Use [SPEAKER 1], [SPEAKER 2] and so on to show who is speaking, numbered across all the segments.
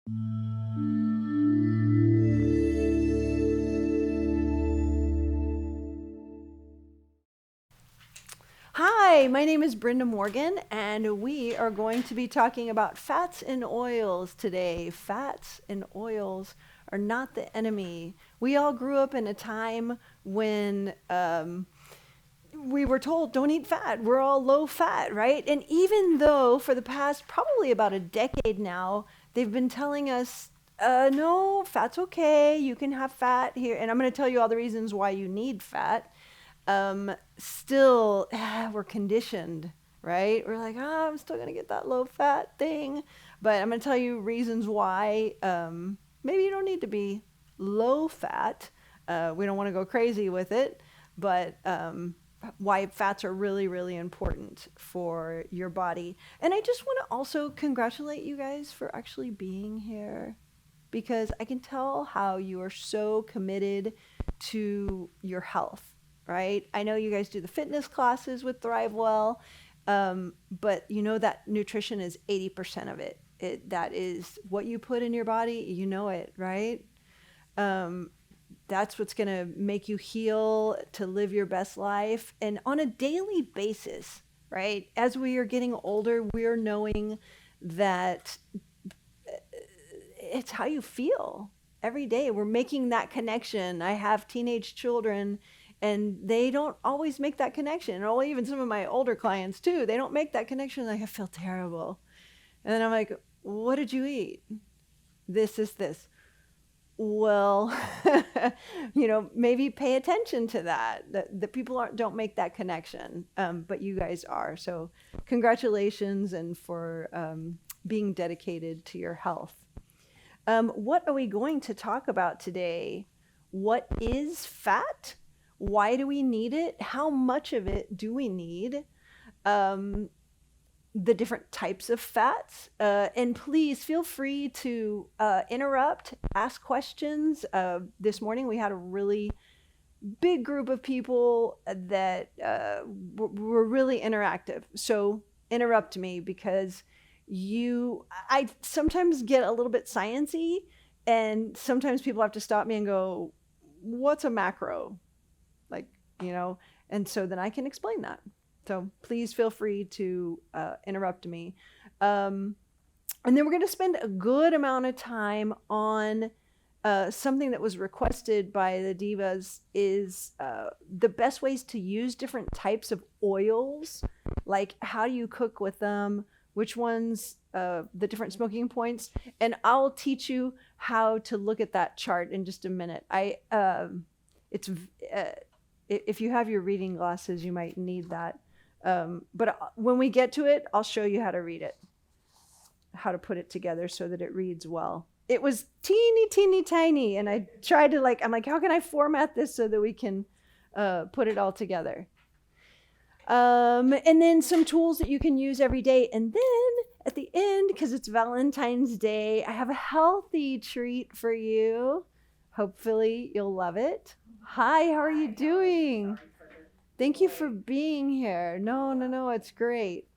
[SPEAKER 1] Hi, my name is Brenda Morgan, and we are going to be talking about fats and oils today. Fats and oils are not the enemy. We all grew up in a time when we were told don't eat fat. We're all low fat, right? And even though for the past probably about a decade now, they've been telling us, no, fat's okay. You can have fat here. And I'm going to tell you all the reasons why you need fat. Still, we're conditioned, right? We're like, I'm still going to get that low fat thing. But I'm going to tell you reasons why maybe you don't need to be low fat. We don't want to go crazy with it, but why fats are really, really important for your body. And I just want to also congratulate you guys for actually being here, because I can tell how you are so committed to your health, right? I know you guys do the fitness classes with ThriveWell, but you know that nutrition is 80% of it. That is what you put in your body, you know it, right? That's what's going to make you heal, to live your best life. And on a daily basis, right? As we are getting older, we're knowing that it's how you feel every day. We're making that connection. I have teenage children, and they don't always make that connection. Or even some of my older clients too, they don't make that connection. Like, I feel terrible. And then I'm like, what did you eat? This is this. Well, maybe pay attention to that. The people don't make that connection, but you guys are. So congratulations, and for being dedicated to your health. What are we going to talk about today? What is fat? Why do we need it? How much of it do we need? The different types of fats. And please feel free to interrupt, ask questions. This morning we had a really big group of people that were really interactive. So interrupt me, because I sometimes get a little bit sciencey, and sometimes people have to stop me and go, what's a macro? And so then I can explain that. So please feel free to interrupt me. And then we're going to spend a good amount of time on something that was requested by the divas, is the best ways to use different types of oils. Like, how do you cook with them? Which ones, the different smoking points. And I'll teach you how to look at that chart in just a minute. If you have your reading glasses, you might need that. But when we get to it, I'll show you how to read it, how to put it together so that it reads well. It was teeny tiny, and I tried to I'm like, how can I format this so that we can put it all together? And then some tools that you can use every day. And then at the end, because it's Valentine's Day, I have a healthy treat for you. Hopefully you'll love it. Hi, how are you doing? Thank you for being here. No, it's great.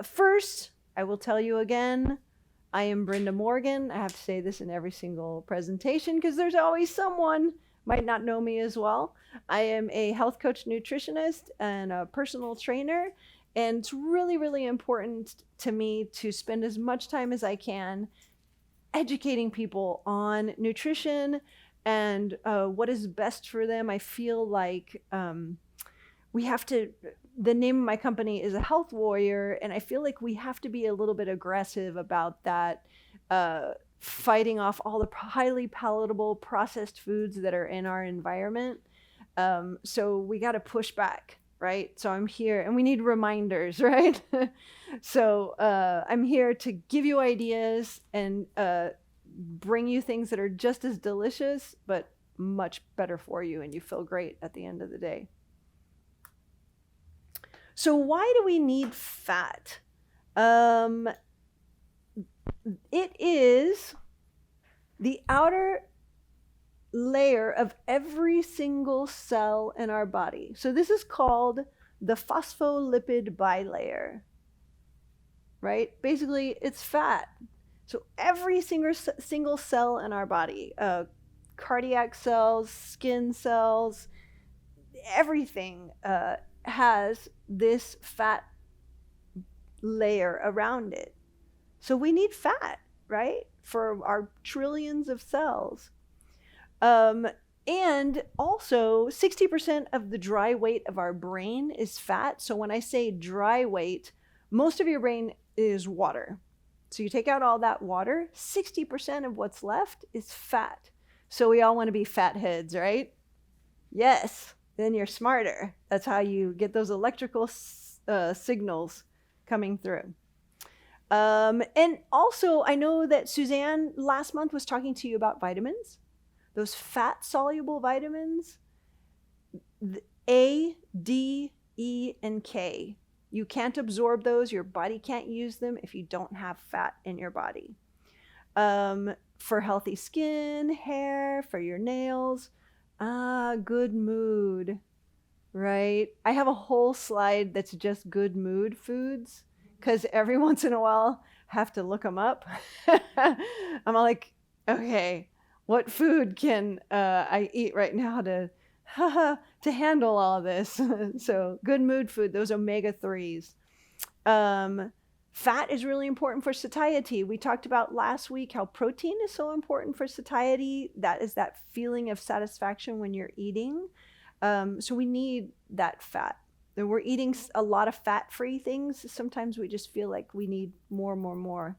[SPEAKER 1] First, I will tell you again, I am Brenda Morgan. I have to say this in every single presentation because there's always someone might not know me as well. I am a health coach, nutritionist, and a personal trainer. And it's really, really important to me to spend as much time as I can educating people on nutrition and what is best for them. I feel like we have to, the name of my company is a health warrior, and I feel like we have to be a little bit aggressive about that, fighting off all the highly palatable processed foods that are in our environment. So we got to push back, right? So I'm here, and we need reminders, right? So I'm here to give you ideas and bring you things that are just as delicious, but much better for you, and you feel great at the end of the day. So why do we need fat? It is the outer layer of every single cell in our body. So this is called the phospholipid bilayer. right? Basically, it's fat. So every single cell in our body, cardiac cells, skin cells, everything has this fat layer around it. So we need fat, right? For our trillions of cells. Um, and also, 60% of the dry weight of our brain is fat. So when I say dry weight, most of your brain is water. So you take out all that water, 60% of what's left is fat. So we all want to be fat heads, right? Yes. Then you're smarter. That's how you get those electrical signals coming through. And also, I know that Suzanne last month was talking to you about vitamins, those fat soluble vitamins, A, D, E, and K. You can't absorb those. Your body can't use them if you don't have fat in your body. For healthy skin, hair, for your nails, good mood, right? I have a whole slide that's just good mood foods because every once in a while I have to look them up. I'm all like, okay, what food can I eat right now to handle all this? So good mood food, those omega-3s. Fat is really important for satiety. We talked about last week how protein is so important for satiety. That is that feeling of satisfaction when you're eating. So we need that fat. And we're eating a lot of fat-free things. Sometimes we just feel like we need more.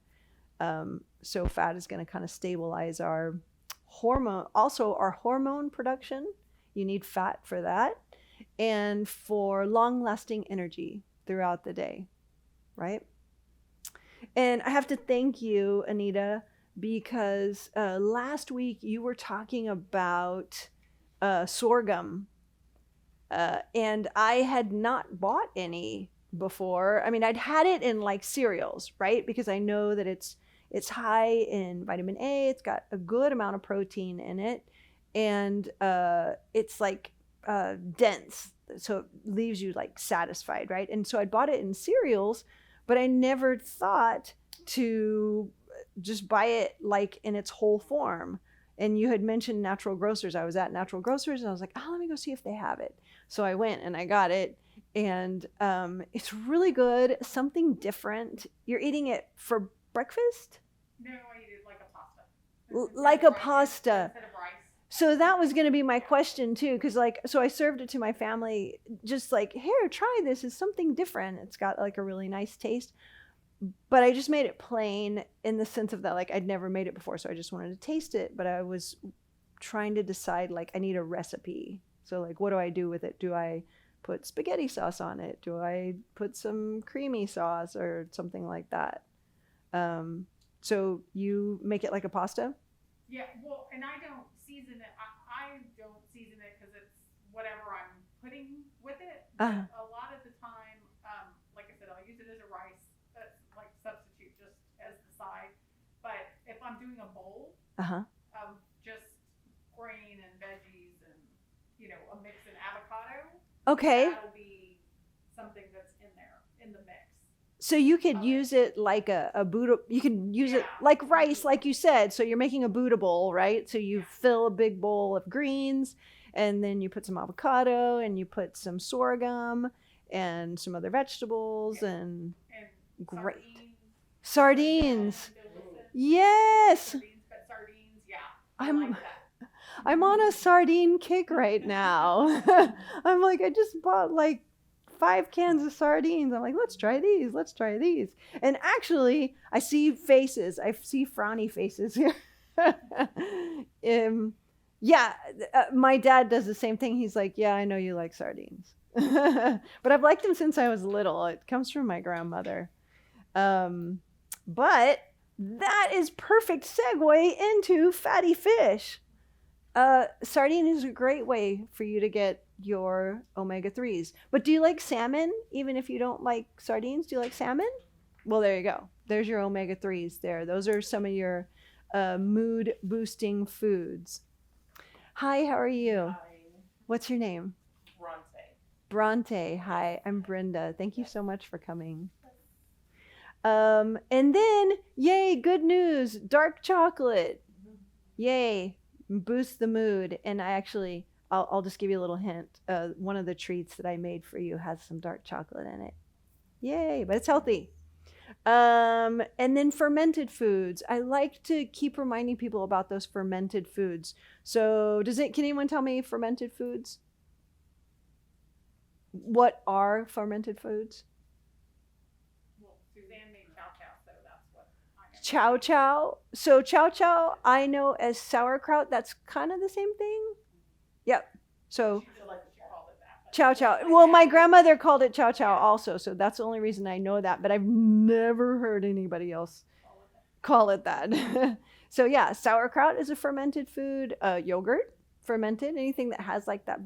[SPEAKER 1] So fat is going to kind of stabilize our hormone, also our hormone production. You need fat for that. And for long-lasting energy throughout the day, right? And I have to thank you, Anita, because last week you were talking about sorghum. And I had not bought any before. I mean, I'd had it in like cereals, right? Because I know that it's high in vitamin A. It's got a good amount of protein in it. And it's like dense. So it leaves you like satisfied, right? And so I bought it in cereals, but I never thought to just buy it like in its whole form. And you had mentioned Natural Grocers. I was at Natural Grocers and I was like, oh, let me go see if they have it. So I went and I got it. And it's really good. Something different. You're eating it for breakfast?
[SPEAKER 2] No, I eat it like a pasta.
[SPEAKER 1] Like a pasta.
[SPEAKER 2] Instead of rice.
[SPEAKER 1] So that was going to be my question too, because so I served it to my family, just like, here, try this. It's something different. It's got like a really nice taste, but I just made it plain in the sense of that, like I'd never made it before, so I just wanted to taste it. But I was trying to decide, like, I need a recipe. So like, what do I do with it? Do I put spaghetti sauce on it? Do I put some creamy sauce or something like that? So you make it like a pasta?
[SPEAKER 2] Yeah, well, and I don't season it. I don't season it because it's whatever I'm putting with it. But a lot of the time, like I said, I'll use it as a rice, like substitute just as the side. But if I'm doing a bowl of just grain and veggies and, a mix and avocado, that'll be something that's in there, in the mix.
[SPEAKER 1] So you could use it like a Buddha, you can use it like rice, like you said. So you're making a Buddha bowl, right? So you fill a big bowl of greens and then you put some avocado and you put some sorghum and some other vegetables and great. Sardines. Yes.
[SPEAKER 2] Sardines, yeah.
[SPEAKER 1] I'm on a sardine kick right now. I'm like, I just bought like 5 cans of sardines. I'm like, let's try these. And actually, I see faces. I see frowny faces here. My dad does the same thing. He's like, yeah, I know you like sardines. But I've liked them since I was little. It comes from my grandmother. But that is perfect segue into fatty fish. Sardine is a great way for you to get your omega-3s. But do you like salmon? Even if you don't like sardines, do you like salmon? Well, there you go. There's your omega-3s there. Those are some of your mood boosting foods. Hi, how are you?
[SPEAKER 3] Hi.
[SPEAKER 1] What's your name?
[SPEAKER 3] Bronte.
[SPEAKER 1] Bronte. Hi, I'm Brenda. Thank you so much for coming. And then, yay, good news, dark chocolate. Yay, boost the mood. And I'll just give you a little hint. One of the treats that I made for you has some dark chocolate in it. Yay, but it's healthy. And then fermented foods. I like to keep reminding people about those fermented foods. So can anyone tell me fermented foods? What are fermented foods?
[SPEAKER 2] Well, Suzanne made chow chow, so that's what I know.
[SPEAKER 1] Chow chow. So chow chow, I know as sauerkraut. That's kind of the same thing. Yep. So
[SPEAKER 2] She feel like she called it that.
[SPEAKER 1] chow chow. Well, my grandmother called it chow chow also, so that's the only reason I know that. But I've never heard anybody else call it that. So yeah, sauerkraut is a fermented food. Yogurt, fermented. Anything that has like that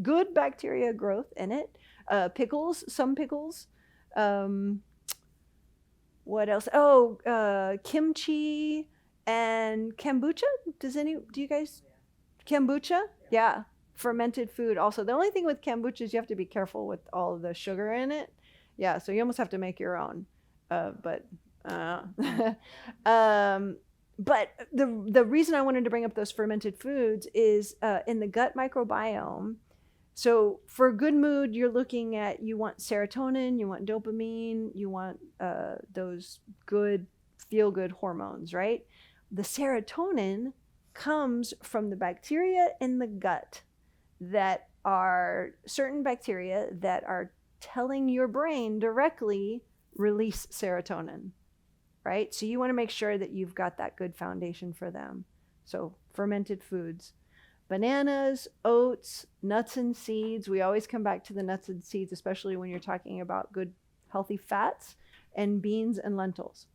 [SPEAKER 1] good bacteria growth in it. Pickles, some pickles. What else? Oh, kimchi and kombucha. Do you guys kombucha? Yeah, fermented food. Also, the only thing with kombucha is you have to be careful with all of the sugar in it. Yeah, so you almost have to make your own. But the reason I wanted to bring up those fermented foods is in the gut microbiome. So for good mood, you want serotonin, you want dopamine, you want those good feel-good hormones, right? The serotonin comes from the bacteria in the gut that are certain bacteria that are telling your brain directly release serotonin, right? So you want to make sure that you've got that good foundation for them. So fermented foods. Bananas, oats, nuts and seeds. We always come back to the nuts and seeds, especially when you're talking about good, healthy fats, and beans and lentils.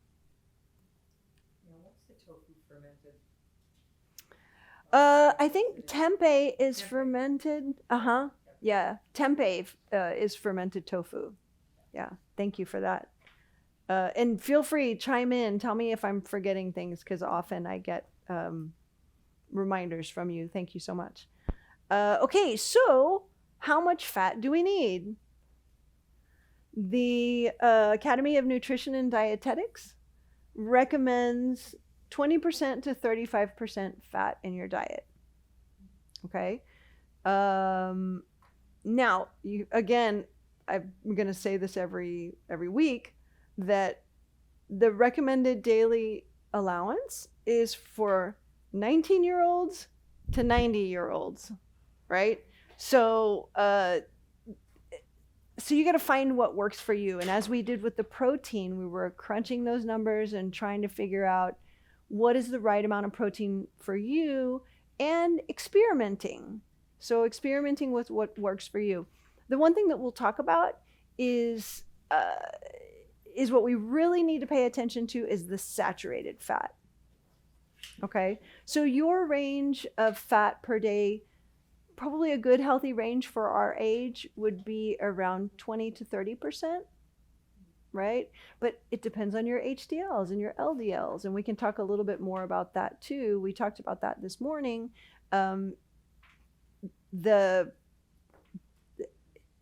[SPEAKER 3] What's the tofu fermented?
[SPEAKER 1] I think tempeh is fermented. Yeah, tempeh is fermented tofu. Yeah, thank you for that. And feel free, chime in. Tell me if I'm forgetting things, because often I get reminders from you. Thank you so much. Okay, so how much fat do we need? The Academy of Nutrition and Dietetics recommends 20% to 35% fat in your diet. Okay. Now, I'm going to say this every week, that the recommended daily allowance is for 19-year-olds to 90-year-olds, right? So you got to find what works for you. And as we did with the protein, we were crunching those numbers and trying to figure out what is the right amount of protein for you, and experimenting. So experimenting with what works for you. The one thing that we'll talk about is what we really need to pay attention to is the saturated fat. Okay, so your range of fat per day, probably a good healthy range for our age would be around 20 to 30%, right? But it depends on your HDLs and your LDLs, and we can talk a little bit more about that too. We talked about that this morning.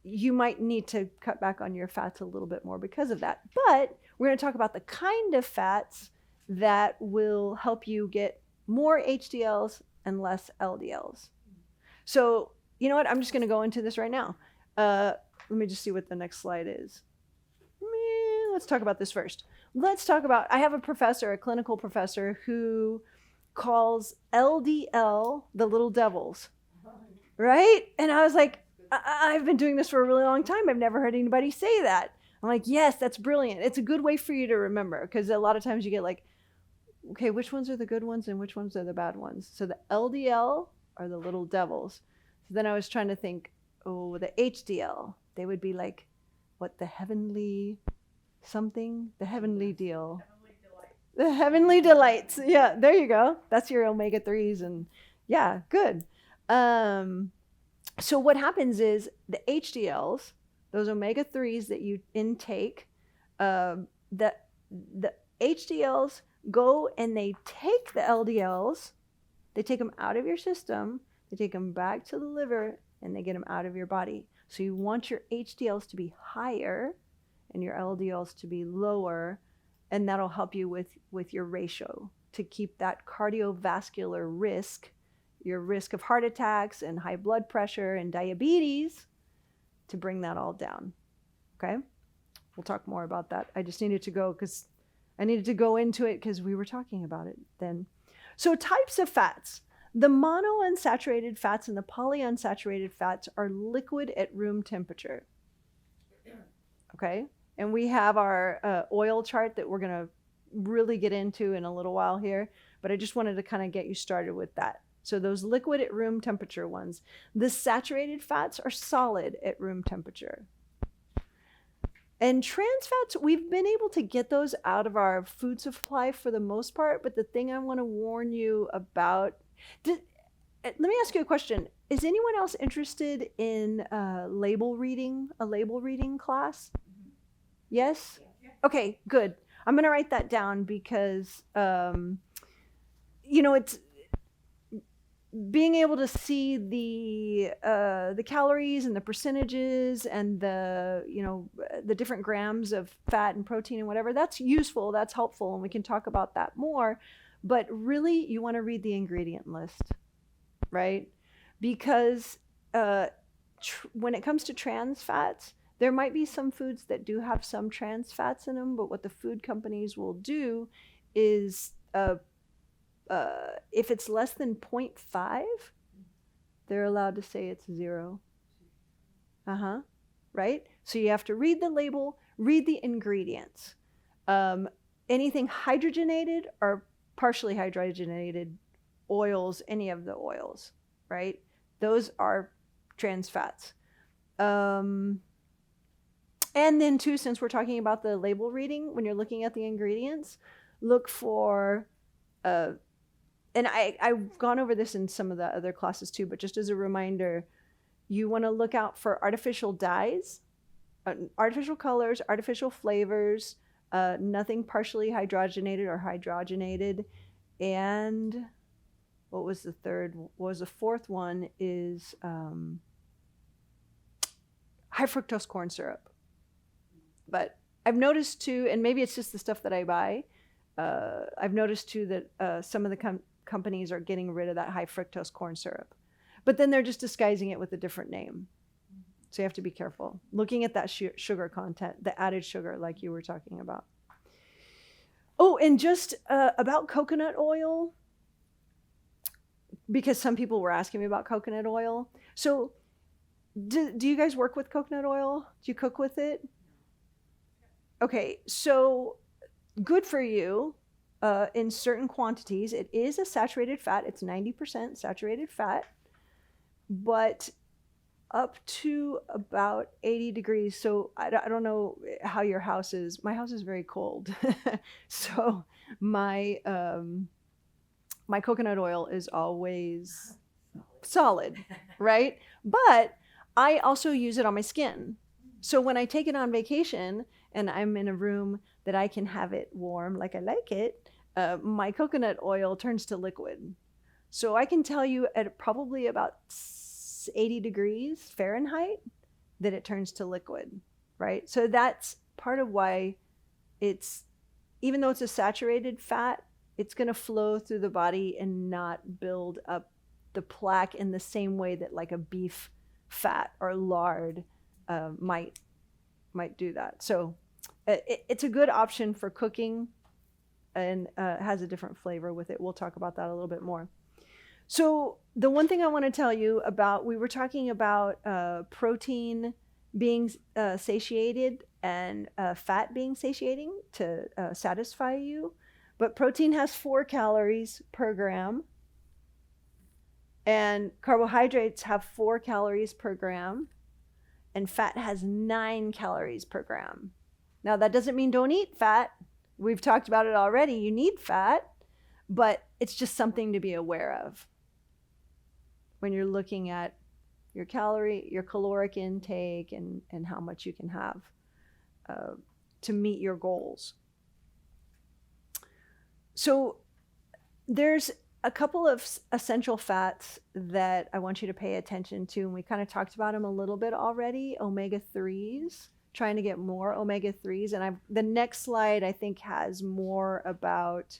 [SPEAKER 1] You might need to cut back on your fats a little bit more because of that. But we're going to talk about the kind of fats that will help you get more HDLs and less LDLs. So, you know what? I'm just going to go into this right now. Let me just see what the next slide is. Let's talk about this first. I have a professor, a clinical professor, who calls LDL the little devils, right? And I was like, I've been doing this for a really long time. I've never heard anybody say that. I'm like, yes, that's brilliant. It's a good way for you to remember, because a lot of times you get like, okay, which ones are the good ones and which ones are the bad ones? So the LDL are the little devils. So then I was trying to think, the HDL, they would be like, what, the heavenly something? The heavenly deal. The heavenly delights. Yeah, there you go. That's your omega-3s. And yeah, good. So what happens is the HDLs, those omega-3s that you intake, the HDLs go and they take the LDLs, they take them out of your system, they take them back to the liver, and they get them out of your body. So you want your HDLs to be higher and your LDLs to be lower, and that'll help you with your ratio to keep that cardiovascular risk, your risk of heart attacks and high blood pressure and diabetes, to bring that all down. Okay? We'll talk more about that. I just needed to go because I needed to go into it because we were talking about it then. So types of fats. The monounsaturated fats and the polyunsaturated fats are liquid at room temperature. Okay? And we have our oil chart that we're going to really get into in a little while here, but I just wanted to kind of get you started with that. So those liquid at room temperature ones. The saturated fats are solid at room temperature. And trans fats, we've been able to get those out of our food supply for the most part, but the thing I want to warn you about, let me ask you a question. Is anyone else interested in a label reading class? Yes? Okay, good. I'm going to write that down because, it's being able to see the calories and the percentages and the different grams of fat and protein and whatever, that's useful, that's helpful, and we can talk about that more. But really, you want to read the ingredient list, right? Because when it comes to trans fats, there might be some foods that do have some trans fats in them, but what the food companies will do is if it's less than 0.5, they're allowed to say it's 0. Right? So you have to read the label, read the ingredients. Anything hydrogenated or partially hydrogenated oils, any of the oils, right? Those are trans fats. And then too, since we're talking about the label reading, when you're looking at the ingredients, look for, and I've gone over this in some of the other classes too, but just as a reminder, you want to look out for artificial dyes, artificial colors, artificial flavors, nothing partially hydrogenated or hydrogenated. And what was the third? Was the fourth one is high fructose corn syrup. But I've noticed too, and maybe it's just the stuff that I buy, I've noticed too that some of the companies are getting rid of that high fructose corn syrup. But then they're just disguising it with a different name. So you have to be careful. Looking at that sugar content, the added sugar like you were talking about. Oh, and just about coconut oil, because some people were asking me about coconut oil. So do you guys work with coconut oil? Do you cook with it? Okay, so good for you in certain quantities. It is a saturated fat. It's 90% saturated fat, but up to about 80 degrees. So I don't know how your house is. My house is very cold. So my coconut oil is always solid, right? But I also use it on my skin. So when I take it on vacation and I'm in a room that I can have it warm like I like it, my coconut oil turns to liquid. So I can tell you at probably about 80 degrees Fahrenheit that it turns to liquid, right? So that's part of why it's, even though it's a saturated fat, it's going to flow through the body and not build up the plaque in the same way that like a beef fat or lard might do that. So it's a good option for cooking and has a different flavor with it. We'll talk about that a little bit more. So the one thing I want to tell you about, we were talking about protein being satiated and fat being satiating to satisfy you. But protein has 4 calories per gram. And carbohydrates have 4 calories per gram. And fat has 9 calories per gram. Now, that doesn't mean don't eat fat. We've talked about it already. You need fat, but it's just something to be aware of when you're looking at your caloric intake and how much you can have to meet your goals. So there's a couple of essential fats that I want you to pay attention to, and we kind of talked about them a little bit already. Omega-3s. trying to get more omega-3s. And the next slide, I think, has more about,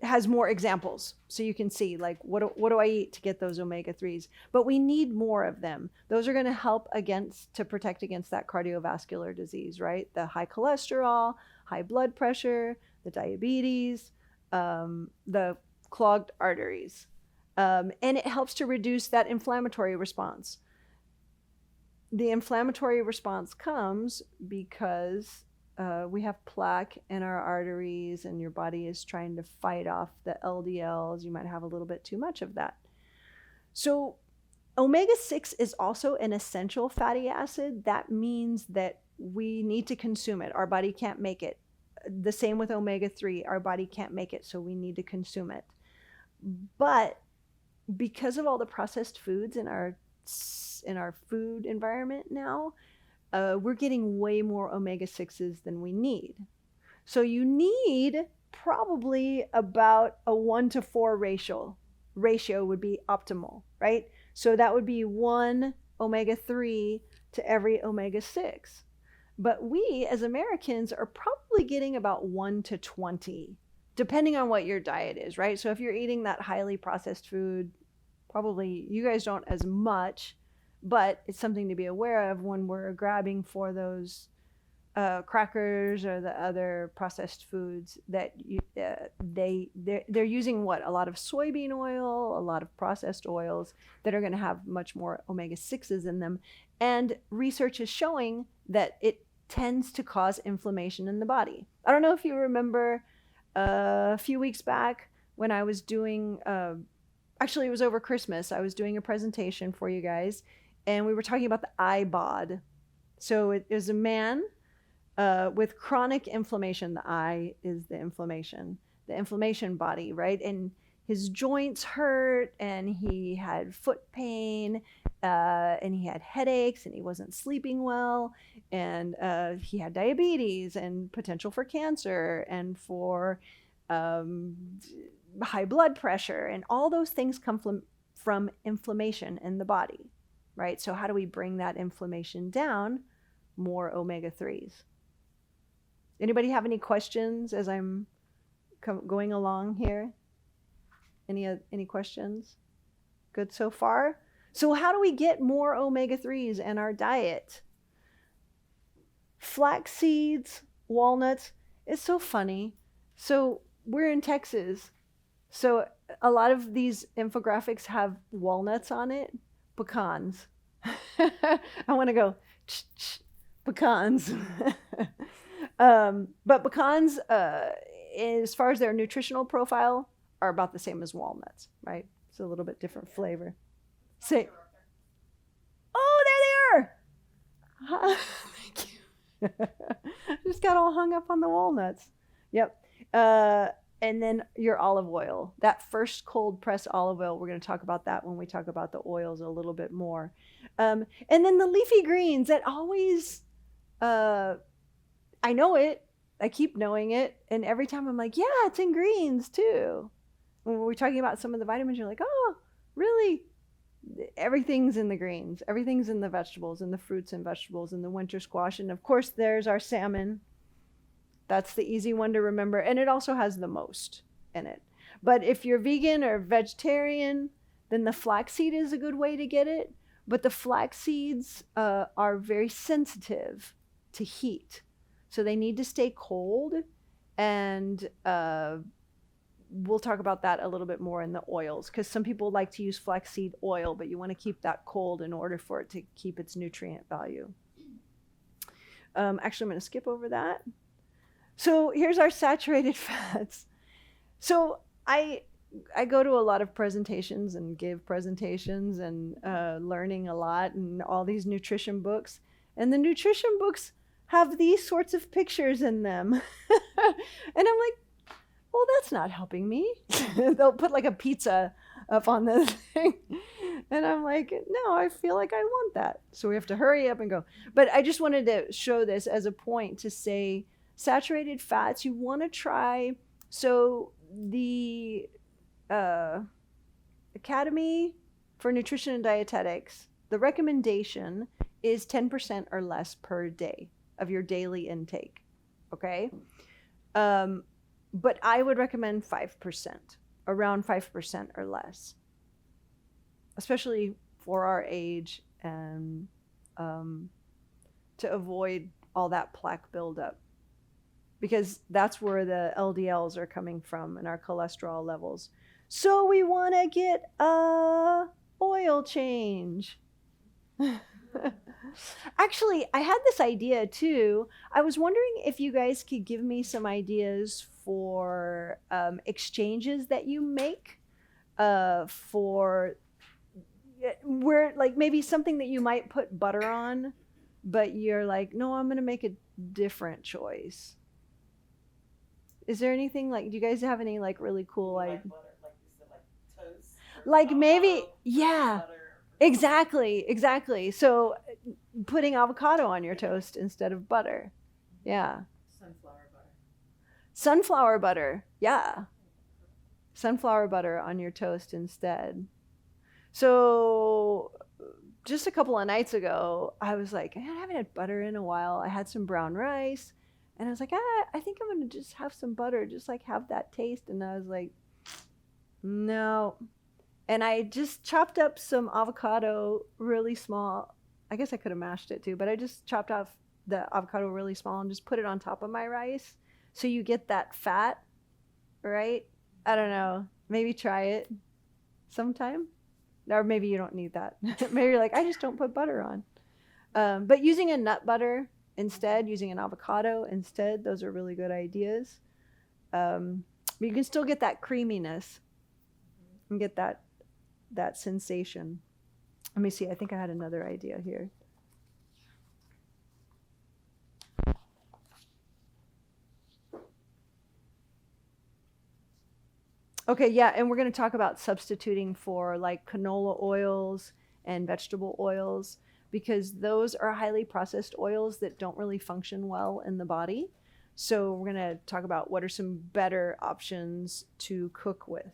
[SPEAKER 1] has more examples. So you can see, like, what do I eat to get those omega-3s? But we need more of them. Those are going to help to protect against that cardiovascular disease, right? The high cholesterol, high blood pressure, the diabetes, the clogged arteries. And it helps to reduce that inflammatory response. The inflammatory response comes because we have plaque in our arteries, and your body is trying to fight off the LDLs. You might have a little bit too much of that. So omega-6 is also an essential fatty acid. That means that we need to consume it. Our body can't make it. The same with omega-3. Our body can't make it, so we need to consume it. But because of all the processed foods in our food environment now, we're getting way more omega-6s than we need. So you need probably about a 1-to-4 ratio. Ratio would be optimal, right? So that would be 1 omega-3 to every omega-6. But we as Americans are probably getting about 1 to 20, depending on what your diet is, right? So if you're eating that highly processed food, probably you guys don't as much, but it's something to be aware of when we're grabbing for those crackers or the other processed foods that they're using a lot of soybean oil, a lot of processed oils that are going to have much more omega-6s in them. And research is showing that it tends to cause inflammation in the body. I don't know if you remember a few weeks back when I was doing, actually it was over Christmas, I was doing a presentation for you guys, and we were talking about the iBod. So it is a man with chronic inflammation. The I is the inflammation body, right? And his joints hurt, and he had foot pain, and he had headaches, and he wasn't sleeping well, and he had diabetes and potential for cancer and for high blood pressure, and all those things come from inflammation in the body, right? So how do we bring that inflammation down? More omega-3s. Anybody have any questions as I'm going along here? Any questions? Good so far? So how do we get more omega-3s in our diet? Flax seeds, walnuts. It's so funny. So we're in Texas. So a lot of these infographics have walnuts on it. Pecans. I want to go, pecans. But pecans, as far as their nutritional profile, are about the same as walnuts, right? It's a little bit different flavor. Say, oh, there they are. Thank you. Just got all hung up on the walnuts. Yep. And then your olive oil, that first cold pressed olive oil, we're going to talk about that when we talk about the oils a little bit more. And then the leafy greens, that always, I know it. I keep knowing it. And every time I'm like, yeah, it's in greens too. When we're talking about some of the vitamins, you're like, oh, really? Everything's in the greens. Everything's in the vegetables and the fruits and vegetables and the winter squash. And of course, there's our salmon. That's the easy one to remember. And it also has the most in it. But if you're vegan or vegetarian, then the flaxseed is a good way to get it. But the flax seeds are very sensitive to heat. So they need to stay cold. And we'll talk about that a little bit more in the oils, because some people like to use flaxseed oil, but you want to keep that cold in order for it to keep its nutrient value. Actually, I'm going to skip over that. So here's our saturated fats. So I go to a lot of presentations and give presentations and learning a lot and all these nutrition books. And the nutrition books have these sorts of pictures in them. And I'm like, well, that's not helping me. They'll put like a pizza up on the thing. And I'm like, no, I feel like I want that. So we have to hurry up and go. But I just wanted to show this as a point to say saturated fats, you want to try. So the Academy for Nutrition and Dietetics, The recommendation is 10% or less per day of your daily intake. Okay. But I would recommend 5%, around 5% or less, especially for our age, and to avoid all that plaque buildup, because that's where the LDLs are coming from and our cholesterol levels. So we want to get a oil change. Actually, I had this idea too. I was wondering if you guys could give me some ideas for exchanges that you make for where, like, maybe something that you might put butter on, but you're like, no, I'm going to make a different choice. Is there anything, like, do you guys have any like really cool
[SPEAKER 3] Like
[SPEAKER 1] ideas?
[SPEAKER 3] butter, like you said, like toast.
[SPEAKER 1] Like maybe, yeah,
[SPEAKER 3] Butter.
[SPEAKER 1] exactly. So putting avocado on your toast instead of butter. Yeah.
[SPEAKER 3] Sunflower butter.
[SPEAKER 1] Sunflower butter. Yeah. Sunflower butter on your toast instead. So just a couple of nights ago, I was like, I haven't had butter in a while. I had some brown rice, and I was like, I think I'm going to just have some butter, just like have that taste. And I was like, no. And I just chopped up some avocado really small. I guess I could have mashed it too, but I just chopped off the avocado really small and just put it on top of my rice. So you get that fat, right? I don't know. Maybe try it sometime. Or maybe you don't need that. Maybe you're like, I just don't put butter on. But using a nut butter instead, using an avocado instead, those are really good ideas. But you can still get that creaminess and get that sensation. Let me see. I think I had another idea here. Okay, yeah, and we're going to talk about substituting for like canola oils and vegetable oils, because those are highly processed oils that don't really function well in the body. So we're going to talk about what are some better options to cook with.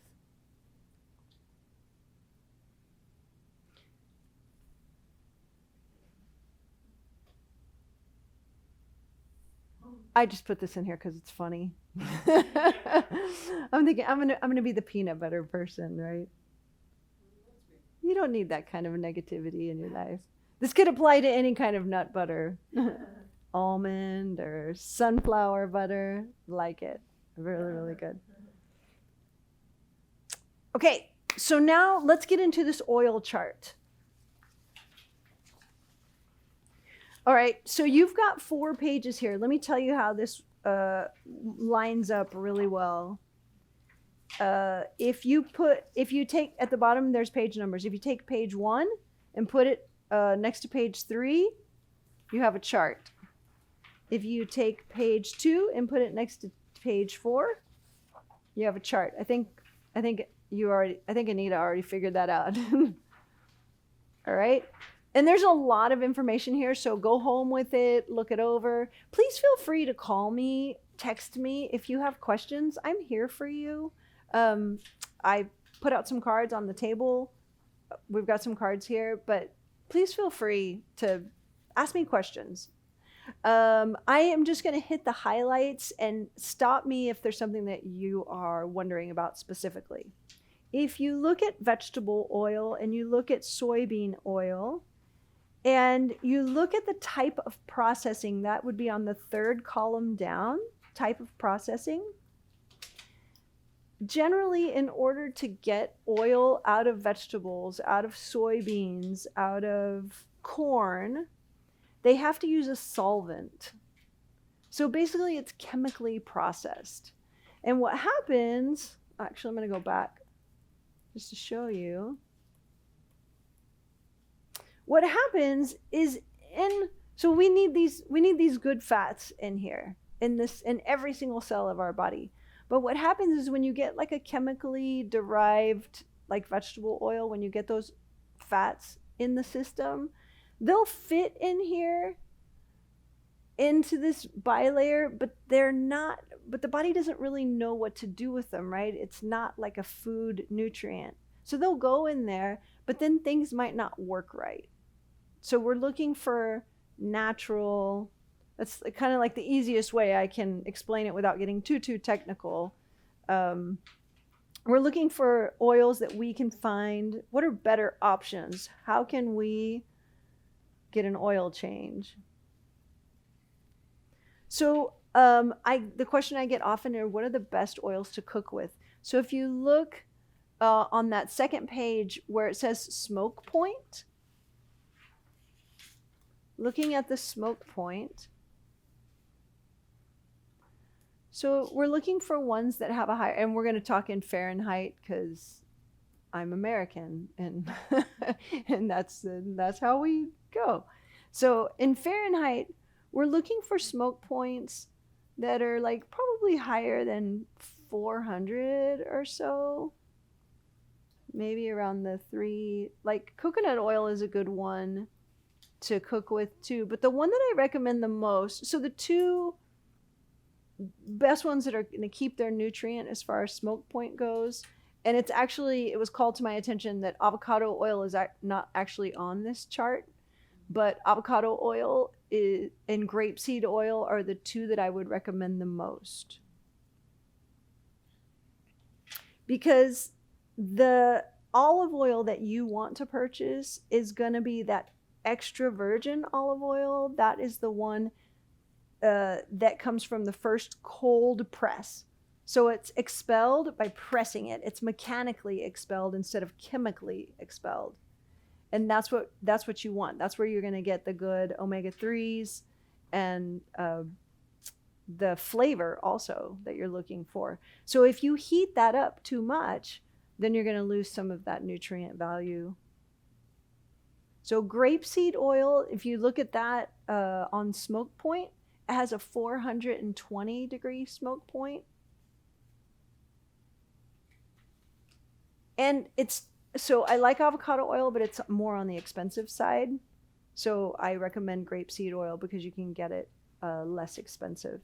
[SPEAKER 1] I just put this in here because it's funny. I'm thinking I'm gonna be the peanut butter person, right? You don't need that kind of negativity in your life. This could apply to any kind of nut butter, almond or sunflower butter. Like it, really good. Okay, so now let's get into this oil chart. All right, so you've got 4 pages here. Let me tell you how this lines up really well. If you take at the bottom, there's page numbers. If you take page 1 and put it next to page 3, you have a chart. If you take page 2 and put it next to page 4, you have a chart. I think Anita already figured that out. All right. And there's a lot of information here, so go home with it, look it over. Please feel free to call me, text me if you have questions. I'm here for you. I put out some cards on the table. We've got some cards here, but please feel free to ask me questions. I am just going to hit the highlights and stop me if there's something that you are wondering about specifically. If you look at vegetable oil and you look at soybean oil, and you look at the type of processing, that would be on the 3rd column down, type of processing. Generally, in order to get oil out of vegetables, out of soybeans, out of corn, they have to use a solvent. So basically, it's chemically processed. And what happens, actually, I'm going to go back just to show you. What happens is so we need these good fats in here, in every single cell of our body. But what happens is when you get like a chemically derived like vegetable oil, when you get those fats in the system, they'll fit in here into this bilayer, but the body doesn't really know what to do with them, right? It's not like a food nutrient. So they'll go in there, but then things might not work right. So we're looking for natural, that's kind of like the easiest way I can explain it without getting too technical. We're looking for oils that we can find. What are better options? How can we get an oil change? So the question I get often are, what are the best oils to cook with? So if you look on that second page where it says smoke point, looking at the smoke point, so we're looking for ones that have a higher, and we're going to talk in Fahrenheit because I'm American, and and that's how we go. So in Fahrenheit, we're looking for smoke points that are like probably higher than 400 or so, maybe around the 3. Like coconut oil is a good one to cook with too, but the one that I recommend the most, so the two best ones that are going to keep their nutrient as far as smoke point goes, and it's actually, it was called to my attention that avocado oil is not actually on this chart, but avocado oil and grapeseed oil are the two that I would recommend the most, because the olive oil that you want to purchase is going to be that extra virgin olive oil. That is the one that comes from the first cold press. So it's expelled by pressing it. It's mechanically expelled instead of chemically expelled. And that's what you want. That's where you're going to get the good omega-3s and the flavor also that you're looking for. So if you heat that up too much, then you're going to lose some of that nutrient value. So grapeseed oil, if you look at that on smoke point, it has a 420 degree smoke point. And so I like avocado oil, but it's more on the expensive side. So I recommend grapeseed oil because you can get it less expensive.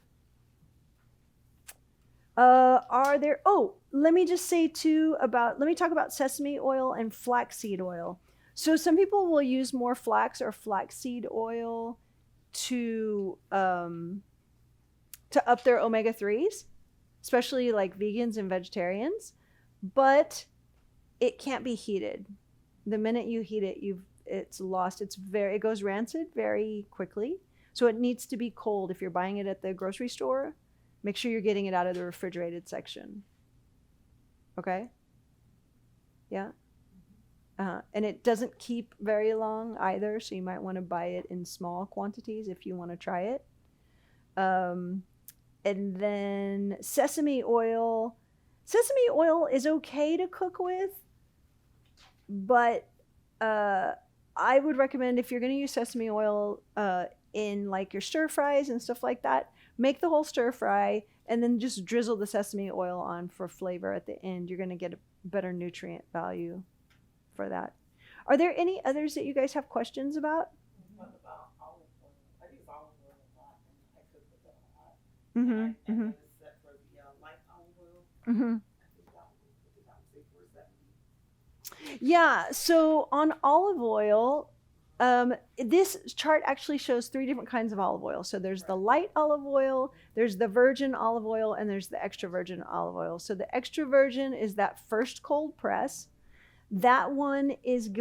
[SPEAKER 1] Let me just say too let me talk about sesame oil and flaxseed oil. So some people will use more flax or flaxseed oil to up their omega-3s, especially like vegans and vegetarians, but it can't be heated. The minute you heat it, it's lost. It goes rancid very quickly. So it needs to be cold. If you're buying it at the grocery store, make sure you're getting it out of the refrigerated section. Okay? Yeah? And it doesn't keep very long either, so you might want to buy it in small quantities if you want to try it. And then sesame oil. Sesame oil is okay to cook with, but I would recommend, if you're going to use sesame oil in like your stir fries and stuff like that, make the whole stir fry and then just drizzle the sesame oil on for flavor at the end. You're going to get a better nutrient value for that. Are there any others that you guys have questions about?
[SPEAKER 3] What about olive oil? I use olive oil a lot, and I cook with it a lot.
[SPEAKER 1] Mm-hmm.
[SPEAKER 3] And I noticed that for the light olive oil,
[SPEAKER 1] Mm-hmm.
[SPEAKER 3] I think that would say 470.
[SPEAKER 1] Yeah, so on olive oil, this chart actually shows 3 different kinds of olive oil. So there's the light olive oil, there's the virgin olive oil, and there's the extra virgin olive oil. So the extra virgin is that first cold press. That one is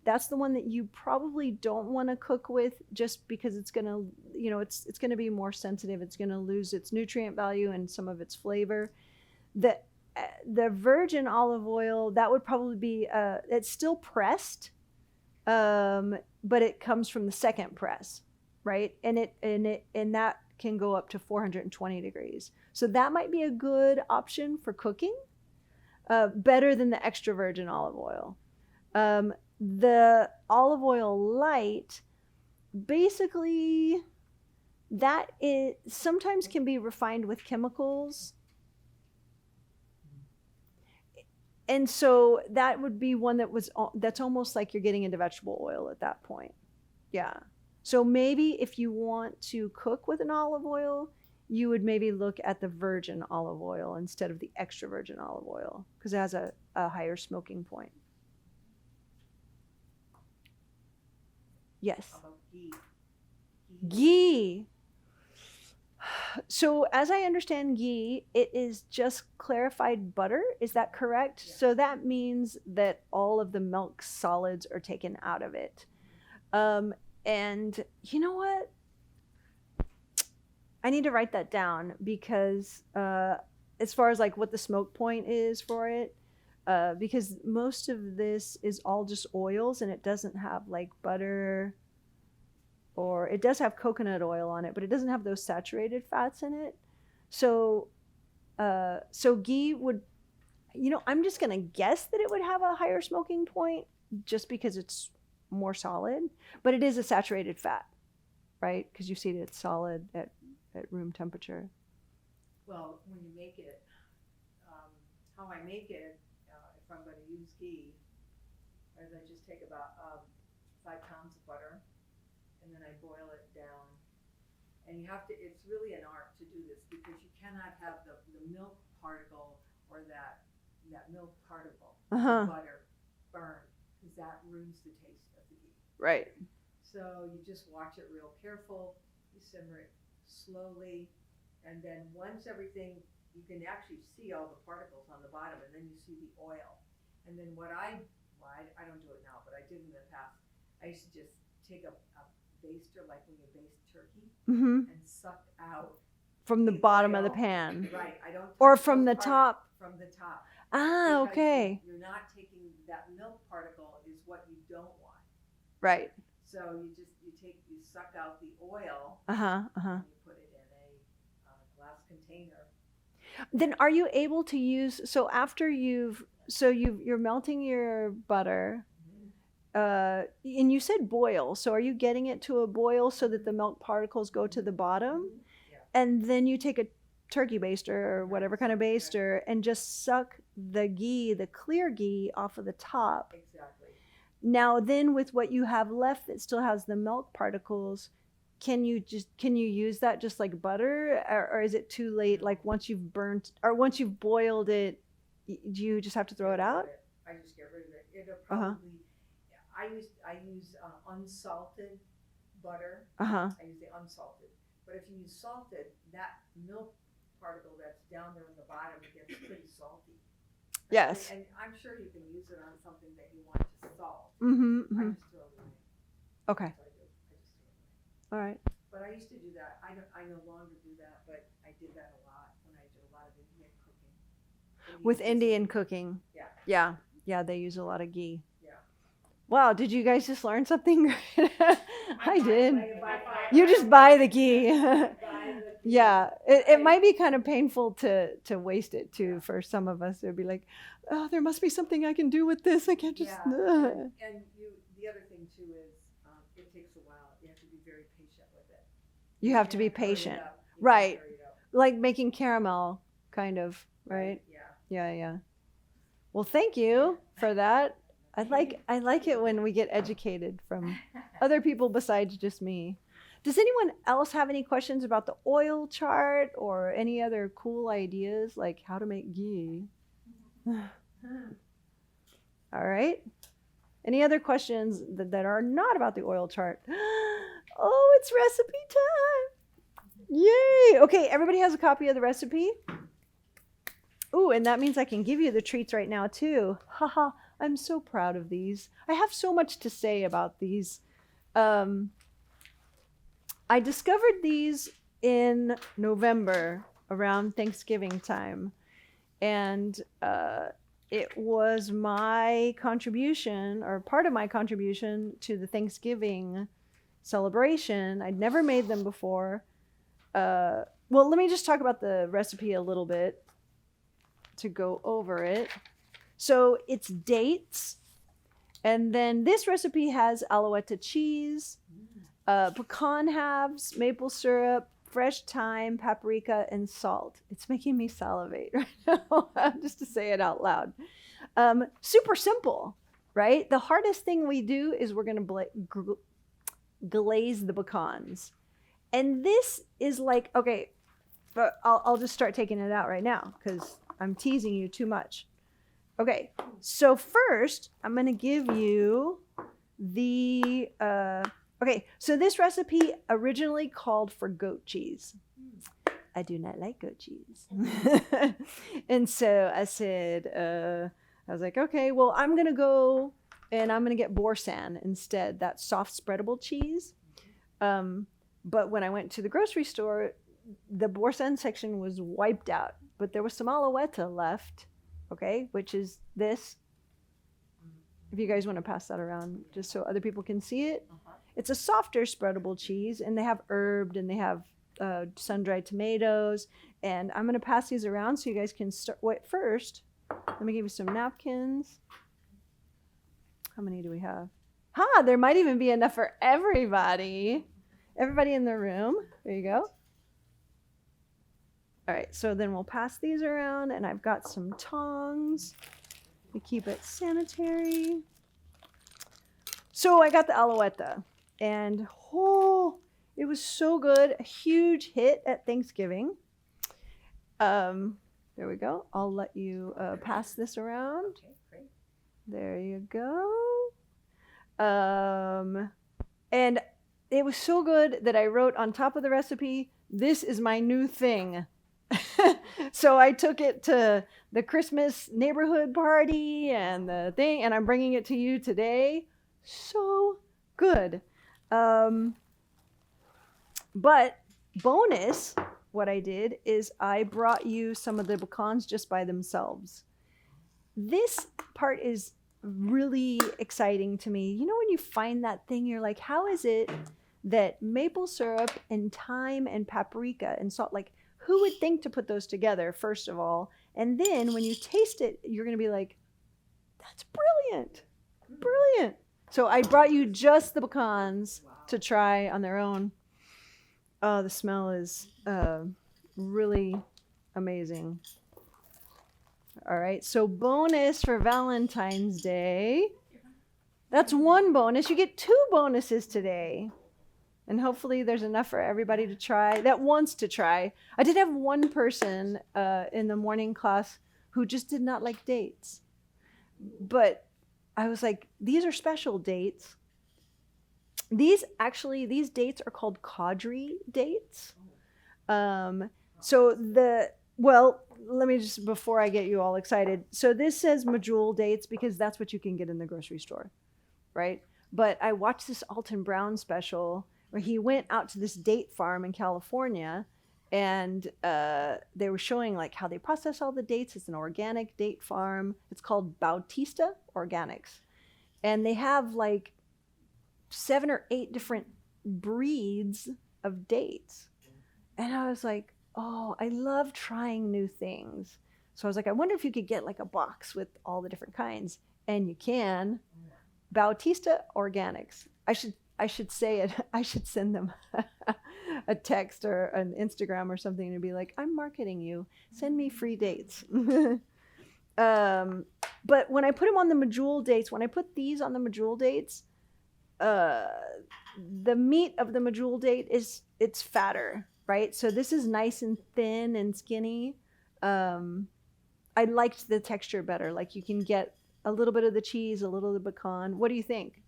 [SPEAKER 1] that's the one that you probably don't want to cook with, just because it's going to, it's going to be more sensitive. It's going to lose its nutrient value and some of its flavor. The virgin olive oil, that would probably be, it's still pressed, but it comes from the second press, right? And that can go up to 420 degrees. So that might be a good option for cooking. Better than the extra virgin olive oil. The olive oil light, basically, that sometimes can be refined with chemicals. And so that would be one that's almost like you're getting into vegetable oil at that point. Yeah. So maybe if you want to cook with an olive oil, you would maybe look at the virgin olive oil instead of the extra virgin olive oil, because it has a higher smoking point. Yes.
[SPEAKER 3] How about ghee?
[SPEAKER 1] Ghee. So as I understand ghee, it is just clarified butter. Is that correct?
[SPEAKER 3] Yeah.
[SPEAKER 1] So that means that all of the milk solids are taken out of it. And you know what? I need to write that down because as far as like what the smoke point is for it, because most of this is all just oils and it doesn't have like butter, or it does have coconut oil on it, but it doesn't have those saturated fats in it. So, so ghee would, I'm just gonna guess that it would have a higher smoking point just because it's more solid, but it is a saturated fat, right? Because you see that it's solid at room temperature.
[SPEAKER 3] Well, when you make it, how I make it, if I'm going to use ghee, is I just take about 5 pounds of butter, and then I boil it down. And you have to, it's really an art to do this because you cannot have the milk particle or that milk particle, butter, burn, because that ruins the taste of the ghee.
[SPEAKER 1] Right.
[SPEAKER 3] So you just watch it real careful, you simmer it slowly, and then once everything, you can actually see all the particles on the bottom, and then you see the oil. And then I don't do it now, but I did in the past, I used to just take a baster, like when you baste turkey, and suck out
[SPEAKER 1] from the
[SPEAKER 3] the
[SPEAKER 1] bottom of
[SPEAKER 3] oil.
[SPEAKER 1] the pan.
[SPEAKER 3] Right, I don't
[SPEAKER 1] Or
[SPEAKER 3] touch
[SPEAKER 1] from
[SPEAKER 3] those
[SPEAKER 1] the top.
[SPEAKER 3] From the top.
[SPEAKER 1] Ah,
[SPEAKER 3] Because
[SPEAKER 1] okay.
[SPEAKER 3] You're not taking, that milk particle is what you don't want.
[SPEAKER 1] Right.
[SPEAKER 3] So you suck out the oil,
[SPEAKER 1] And
[SPEAKER 3] and you put it in a glass container.
[SPEAKER 1] Then are you able to use, so after you're melting your butter, and you said boil, so are you getting it to a boil so that the milk particles go to the bottom?
[SPEAKER 3] Yeah.
[SPEAKER 1] And then you take a turkey baster or whatever kind of baster and just suck the ghee, the clear ghee, off of the top.
[SPEAKER 3] Exactly.
[SPEAKER 1] Now then, with what you have left that still has the milk particles, can you use that just like butter, or is it too late? Like once you've burnt or once you've boiled it, do you just have to throw it out?
[SPEAKER 3] I just get rid of it. It'll probably. I use unsalted butter. I use the unsalted. But if you use salted, that milk particle that's down there in the bottom gets pretty salty.
[SPEAKER 1] Yes.
[SPEAKER 3] And I'm sure you can use it on something that you want to salt. I just throw it away.
[SPEAKER 1] Okay.
[SPEAKER 3] That's what I do. I just throw it away.
[SPEAKER 1] All right.
[SPEAKER 3] But I used to do that. I no longer do that, but I did that a lot when I did a lot of Indian cooking.
[SPEAKER 1] With Indian cooking.
[SPEAKER 3] Yeah.
[SPEAKER 1] Yeah, they use a lot of ghee.
[SPEAKER 3] Yeah.
[SPEAKER 1] Wow, did you guys just learn something? I did.
[SPEAKER 3] Buy
[SPEAKER 1] You just buy the ghee.
[SPEAKER 3] the
[SPEAKER 1] Yeah, it might be kind of painful to waste it too. For some of us, it would be like, oh, there must be something I can do with this. I can't just.
[SPEAKER 3] And the other thing too is it takes a while. You have to be very patient with it.
[SPEAKER 1] You have to be
[SPEAKER 3] can't hurry it
[SPEAKER 1] patient,
[SPEAKER 3] up. You
[SPEAKER 1] right?
[SPEAKER 3] can't hurry it up.
[SPEAKER 1] Like making caramel, kind of, right?
[SPEAKER 3] Yeah.
[SPEAKER 1] Yeah. Well, thank you for that. I like it when we get educated from other people besides just me. Does anyone else have any questions about the oil chart or any other cool ideas like how to make ghee? All right. Any other questions that are not about the oil chart? Oh, it's recipe time. Yay. Okay, everybody has a copy of the recipe? Ooh, and that means I can give you the treats right now too. Haha, I'm so proud of these. I have so much to say about these. I discovered these in November around Thanksgiving time. And it was my contribution, or part of my contribution, to the Thanksgiving celebration. I'd never made them before. Well, let me just talk about the recipe a little bit to go over it. So it's dates. And then this recipe has Alouette cheese, pecan halves, maple syrup, fresh thyme, paprika, and salt. It's making me salivate right now, just to say it out loud. Super simple, right? The hardest thing we do is we're going to glaze the pecans. And this is like, okay, but I'll just start taking it out right now because I'm teasing you too much. Okay, so first I'm going to give you the Okay, so this recipe originally called for goat cheese. I do not like goat cheese. And so I said, I was like, okay, well, I'm going to go and I'm going to get Boursin instead, that soft spreadable cheese. But when I went to the grocery store, the Boursin section was wiped out, but there was some Alouette left, okay, which is this. If you guys want to pass that around just so other people can see it. It's a softer spreadable cheese, and they have herbed and they have sun-dried tomatoes. And I'm going to pass these around so you guys can start. Wait, first, let me give you some napkins. How many do we have? There might even be enough for everybody. Everybody in the room. There you go. All right, so then we'll pass these around, and I've got some tongs to keep it sanitary. So I got the Alouette, and it was so good. A huge hit at Thanksgiving. There we go. I'll let you pass this around.
[SPEAKER 3] Okay, great.
[SPEAKER 1] There you go. And it was so good that I wrote on top of the recipe, "This is my new thing." So I took it to the Christmas neighborhood party and the thing, and I'm bringing it to you today. So good. But bonus, what I did is I brought you some of the pecans just by themselves. This part is really exciting to me. You know, when you find that thing, you're like, how is it that maple syrup and thyme and paprika and salt, like, who would think to put those together, first of all? And then when you taste it, you're going to be like, that's brilliant. Brilliant. So I brought you just the pecans to try on their own. Oh, the smell is really amazing. All right, so bonus for Valentine's Day. That's one bonus. You get 2 bonuses today. And hopefully there's enough for everybody to try, that wants to try. I did have one person in the morning class who just did not like dates. But I was like, these are special dates. These dates are called Caudry dates. Let me just, before I get you all excited. So this says Medjool dates because that's what you can get in the grocery store, right? But I watched this Alton Brown special where he went out to this date farm in California, and they were showing like how they process all the dates. It's an organic date farm. It's called Bautista Organics. And they have like 7 or 8 different breeds of dates. And I was like, oh, I love trying new things. So I was like, I wonder if you could get like a box with all the different kinds. And you can. Bautista Organics. I should say it. I should send them a text or an Instagram or something and be like, I'm marketing you. Send me free dates. But when I put them on the Medjool dates, when I put these on the Medjool dates, the meat of the Medjool date it's fatter, right? So this is nice and thin and skinny. I liked the texture better. Like you can get a little bit of the cheese, a little of the pecan. What do you think?
[SPEAKER 4] Do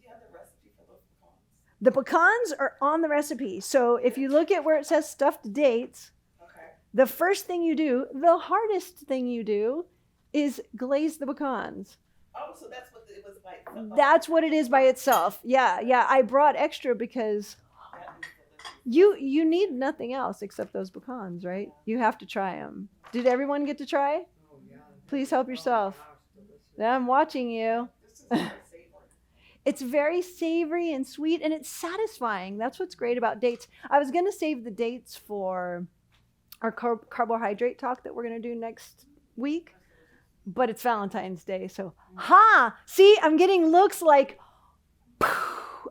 [SPEAKER 4] you have the recipe for those pecans?
[SPEAKER 1] The pecans are on the recipe. So if you look at where it says stuffed dates,
[SPEAKER 4] Okay.
[SPEAKER 1] the first thing you do, the hardest thing you do, is glaze the pecans.
[SPEAKER 4] Oh, so that's what it was by itself.
[SPEAKER 1] That's what it is by itself. Yeah. I brought extra because
[SPEAKER 4] That is delicious.
[SPEAKER 1] you need nothing else except those pecans, right? You have to try them. Did everyone get to try?
[SPEAKER 3] Oh, yeah.
[SPEAKER 1] Please help yourself.
[SPEAKER 3] Wow, it's delicious.
[SPEAKER 1] I'm watching you.
[SPEAKER 4] This is very savory.
[SPEAKER 1] It's very savory and sweet, and it's satisfying. That's what's great about dates. I was going to save the dates for our carbohydrate talk that we're going to do next week, but it's Valentine's Day. So, see, I'm getting looks like,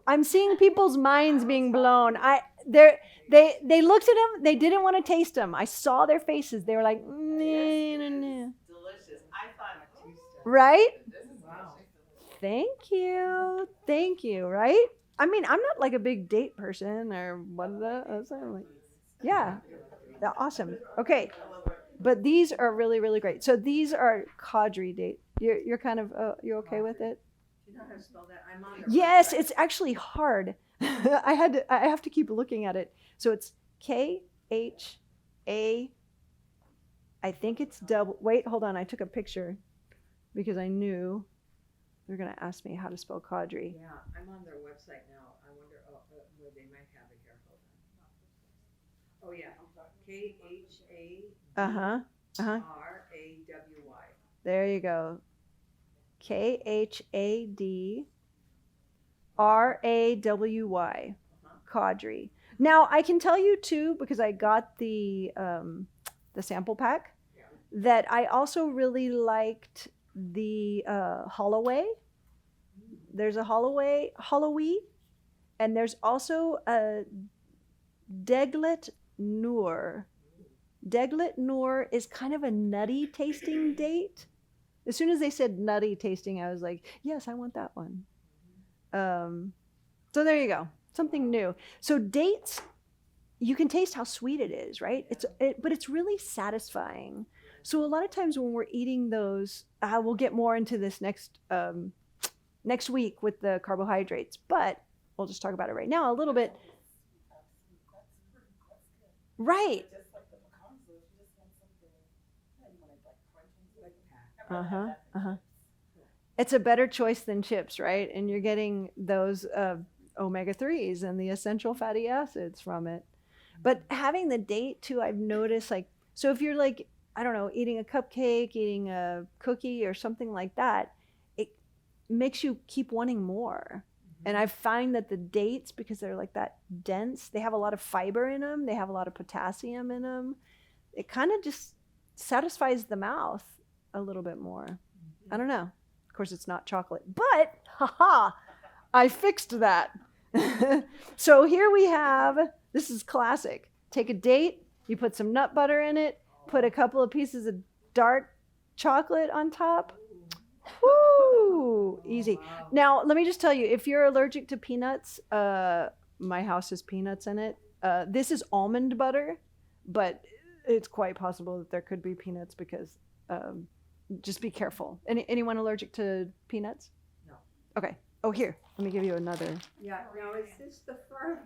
[SPEAKER 1] I'm seeing people's minds being blown. They looked at them. They didn't want to taste them. I saw their faces. They were like, nah.
[SPEAKER 4] Delicious. I thought,
[SPEAKER 1] Right?
[SPEAKER 4] this is
[SPEAKER 3] Wow.
[SPEAKER 4] delicious.
[SPEAKER 1] Thank you. Right? I mean, I'm not like a big date person or what is that? I'm like, yeah, they're awesome. Okay, but these are really, really great. So these are Caudry date. You're kind of, you're okay with it?
[SPEAKER 3] know how to spell that? I'm on their
[SPEAKER 1] Yes,
[SPEAKER 3] website.
[SPEAKER 1] it's actually hard. I have to keep looking at it. So it's KHA. I think it's double. Wait, hold on. I took a picture because I knew they're gonna ask me how to spell Cadre.
[SPEAKER 3] Yeah, I'm on their website now. I wonder, where they might have it here. Hold on. Oh, yeah,
[SPEAKER 1] Uh huh.
[SPEAKER 3] KHADRAWY.
[SPEAKER 1] There you go. KHADRAWY. Cadre. Now I can tell you too, because I got the sample pack, that I also really liked the Holloway. There's a Holloway, and there's also a Deglet Noor. Deglet Noor is kind of a nutty tasting date. As soon as they said nutty tasting, I was like, yes, I want that one. So there you go, something new. So dates, you can taste how sweet it is, right? But it's really satisfying. So a lot of times when we're eating those, we'll get more into this next week with the carbohydrates, but we'll just talk about it right now a little bit. Right.
[SPEAKER 4] Just like the pecans, though, if you just want something, you want to like crunch into like
[SPEAKER 1] Uh-huh. It's a better choice than chips, right? And you're getting those omega-3s and the essential fatty acids from it. But having the date too, I've noticed, like, so if you're like, I don't know, eating a cupcake, eating a cookie or something like that, it makes you keep wanting more. And I find that the dates, because they're like that dense, they have a lot of fiber in them, they have a lot of potassium in them. It kind of just satisfies the mouth a little bit more. I don't know. Of course, it's not chocolate, but haha, I fixed that. So here we have, this is classic. Take a date, you put some nut butter in it, put a couple of pieces of dark chocolate on top. Woo! Easy.
[SPEAKER 3] Wow.
[SPEAKER 1] Now, let me just tell you, if you're allergic to peanuts, my house has peanuts in it. This is almond butter, but it's quite possible that there could be peanuts because just be careful. Anyone allergic to peanuts?
[SPEAKER 3] No.
[SPEAKER 1] Okay. Oh, here. Let me give you another.
[SPEAKER 3] Yeah, now is this the firm?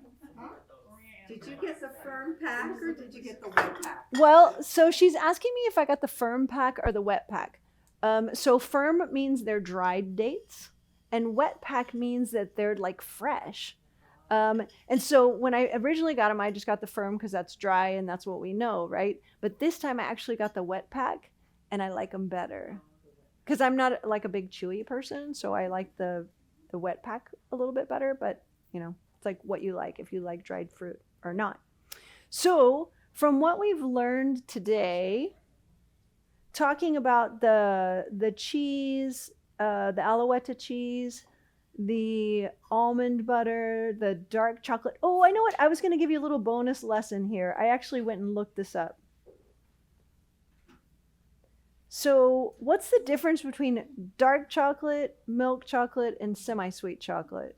[SPEAKER 3] Did you get the firm pack or did you get the wet pack?
[SPEAKER 1] Well, so she's asking me if I got the firm pack or the wet pack. So firm means they're dried dates, and wet pack means that they're like fresh. And so when I originally got them, I just got the firm because that's dry and that's what we know, right? But this time I actually got the wet pack, and I like them better because I'm not like a big chewy person, so I like the wet pack a little bit better. But you know, it's like what you like, if you like dried fruit or not. So from what we've learned today, talking about the cheese, the Alouette cheese, the almond butter, the dark chocolate. Oh, I know what. I was going to give you a little bonus lesson here. I actually went and looked this up. So what's the difference between dark chocolate, milk chocolate, and semi-sweet chocolate?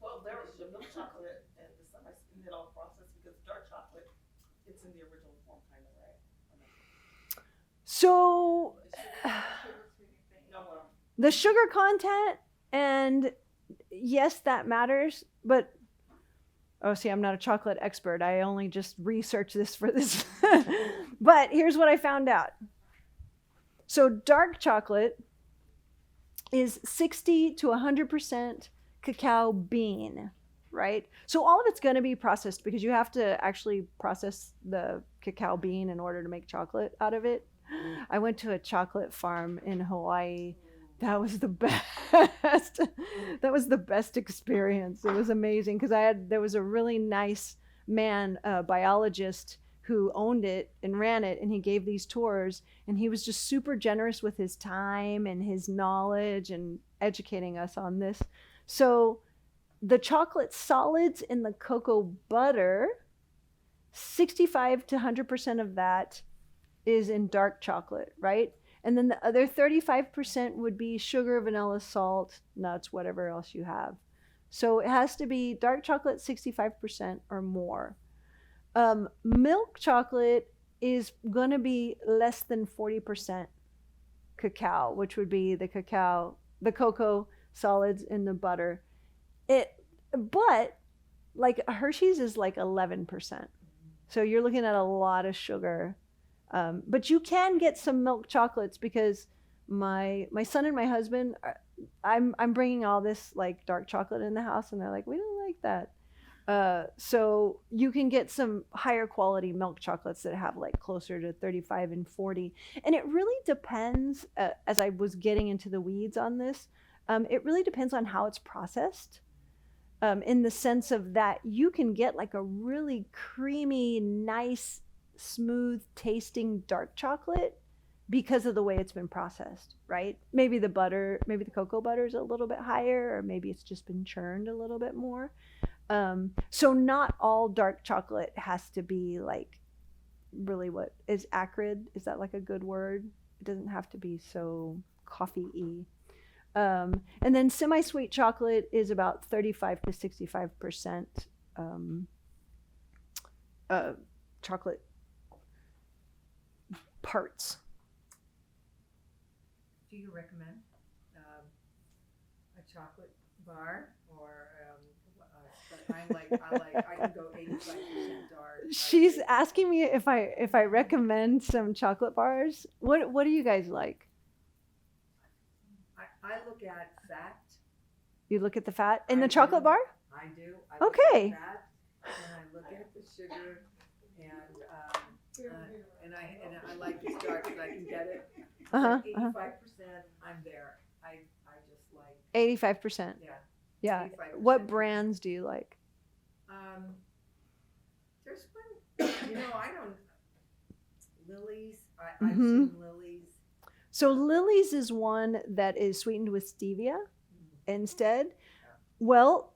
[SPEAKER 4] Well, there was the milk chocolate and the semi-sweet all processed because dark chocolate, it's in the original form, kind of, right?
[SPEAKER 1] So
[SPEAKER 4] No, well,
[SPEAKER 1] the sugar content, and yes, that matters, but oh, see, I'm not a chocolate expert. I only just researched this for this. But here's what I found out. So dark chocolate is 60 to 100% cacao bean, right? So all of it's going to be processed because you have to actually process the cacao bean in order to make chocolate out of it. I went to a chocolate farm in Hawaii. That was the best. That was the best experience. It was amazing because there was a really nice man, a biologist, who owned it and ran it, and he gave these tours, and he was just super generous with his time and his knowledge and educating us on this. So the chocolate solids in the cocoa butter, 65 to 100% of that is in dark chocolate, right? And then the other 35% would be sugar, vanilla, salt, nuts, whatever else you have. So it has to be dark chocolate 65% or more. Milk chocolate is going to be less than 40% cacao, which would be the cocoa solids in the butter. But like Hershey's is like 11%. So you're looking at a lot of sugar. But you can get some milk chocolates because my son and my husband, I'm bringing all this like dark chocolate in the house, and they're like, we don't like that. So you can get some higher quality milk chocolates that have like closer to 35 and 40. And it really depends, as I was getting into the weeds on this, it really depends on how it's processed. In the sense of that you can get like a really creamy, nice, smooth tasting dark chocolate because of the way it's been processed, right? Maybe the cocoa butter is a little bit higher, or maybe it's just been churned a little bit more. So not all dark chocolate has to be like really what is acrid. Is that like a good word? It doesn't have to be so coffee-y. And then semi-sweet chocolate is about 35 to 65% chocolate parts.
[SPEAKER 3] Do you recommend a chocolate bar or I can go 85% dark.
[SPEAKER 1] She's asking me if I recommend some chocolate bars. What do you guys like?
[SPEAKER 3] I look at fat.
[SPEAKER 1] You look at the fat in the
[SPEAKER 3] I
[SPEAKER 1] chocolate
[SPEAKER 3] do.
[SPEAKER 1] bar?
[SPEAKER 3] I do.
[SPEAKER 1] Okay.
[SPEAKER 3] Look at fat, and I look at the sugar, and I like this dark because I can get it. 85%. I'm there. I just like
[SPEAKER 1] 85%.
[SPEAKER 3] Yeah.
[SPEAKER 1] Yeah.
[SPEAKER 3] 85%.
[SPEAKER 1] What brands do you like?
[SPEAKER 3] There's one. I don't. Lily's. I've seen Lily's.
[SPEAKER 1] So Lily's is one that is sweetened with stevia instead. Well,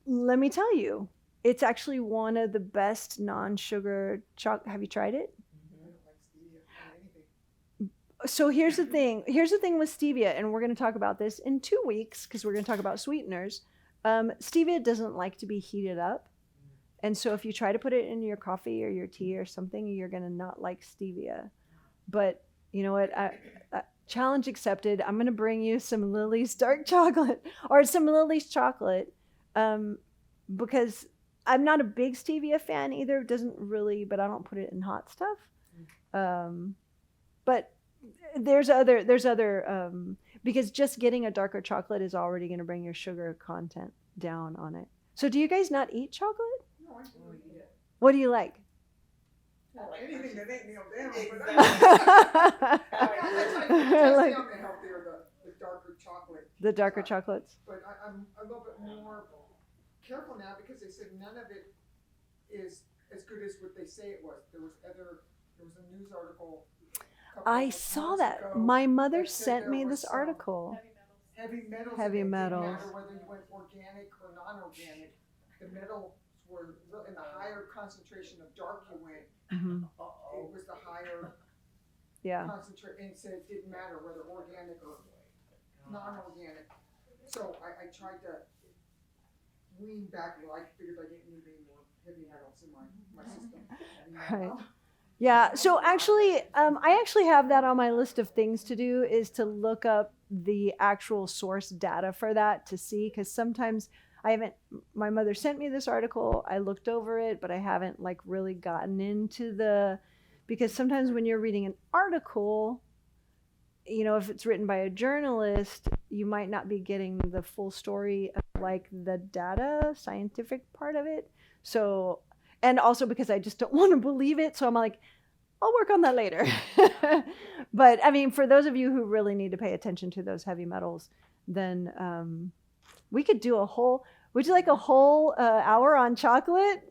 [SPEAKER 1] let me tell you, it's actually one of the best non-sugar chocolate. Have you tried it? So here's the thing with stevia, and we're going to talk about this in 2 weeks because we're going to talk about sweeteners. Stevia doesn't like to be heated up. And so if you try to put it in your coffee or your tea or something, you're going to not like stevia. But you know what? Challenge accepted. I'm going to bring you some Lily's dark chocolate or some Lily's chocolate because I'm not a big stevia fan either. It doesn't really, but I don't put it in hot stuff. But there's other because just getting a darker chocolate is already going to bring your sugar content down on it. So do you guys not eat chocolate?
[SPEAKER 4] No, I do eat it.
[SPEAKER 1] What do you like?
[SPEAKER 5] Anything that ain't nailed down.
[SPEAKER 4] Exactly.
[SPEAKER 5] I stay on the healthier, the darker chocolate.
[SPEAKER 1] The darker chocolates.
[SPEAKER 5] But I'm a little bit more careful now because they said none of it is as good as what they say it was. There was a news article.
[SPEAKER 1] I saw that. My mother sent me this article.
[SPEAKER 5] Heavy metals.
[SPEAKER 1] Heavy
[SPEAKER 5] in it.
[SPEAKER 1] metals.
[SPEAKER 5] Didn't matter whether you went organic or non-organic. The metals were in the higher concentration of dark you went.
[SPEAKER 1] Mm-hmm.
[SPEAKER 5] It was the higher concentration, and said it didn't matter whether organic or non-organic. So I tried to wean back. I figured I didn't need any more heavy metals in my system.
[SPEAKER 1] Right. Yeah. So actually, I actually have that on my list of things to do is to look up the actual source data for that to see, because sometimes my mother sent me this article. I looked over it, but I haven't like really gotten into because sometimes when you're reading an article, if it's written by a journalist, you might not be getting the full story of like the data, scientific part of it. So, and also because I just don't want to believe it. So I'm like, I'll work on that later. But I mean, for those of you who really need to pay attention to those heavy metals, then we could do would you like a whole hour on chocolate?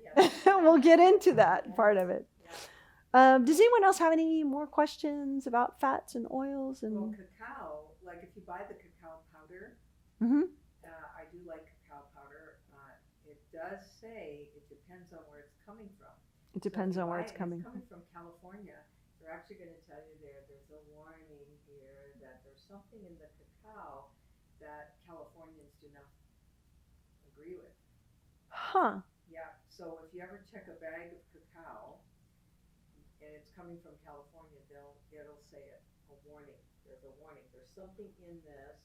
[SPEAKER 1] We'll get into that part of it. Does anyone else have any more questions about fats and oils?
[SPEAKER 3] Well, cacao, like if you buy the cacao powder, I do like cacao powder. It does say it depends on where it's coming from.
[SPEAKER 1] It depends on where it's coming.
[SPEAKER 3] If it's coming from California, they're actually going to tell you there's a warning here that there's something in the cacao that Californians do not agree with.
[SPEAKER 1] Huh.
[SPEAKER 3] Yeah, so if you ever check a bag of cacao and it's coming from California, it'll say it, a warning. There's a warning. There's something in this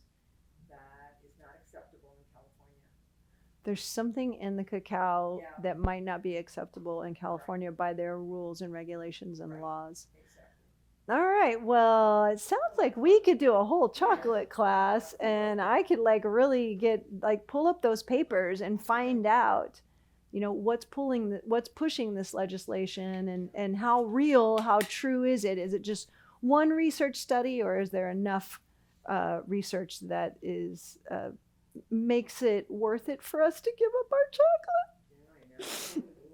[SPEAKER 3] that is not acceptable in California.
[SPEAKER 1] There's something in the cacao
[SPEAKER 3] Yeah.
[SPEAKER 1] that might not be acceptable in California by their rules and regulations and
[SPEAKER 3] Right.
[SPEAKER 1] laws.
[SPEAKER 3] Exactly.
[SPEAKER 1] All right. Well, it sounds like we could do a whole chocolate class, and I could like really get like pull up those papers and find out, you know, what's pushing this legislation, and how real, how true is it? Is it just one research study, or is there enough research that is makes it worth it for us to give up our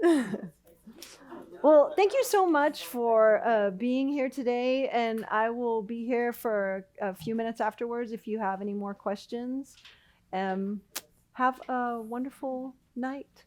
[SPEAKER 1] chocolate? Well, thank you so much for being here today, and I will be here for a few minutes afterwards if you have any more questions. Have a wonderful night.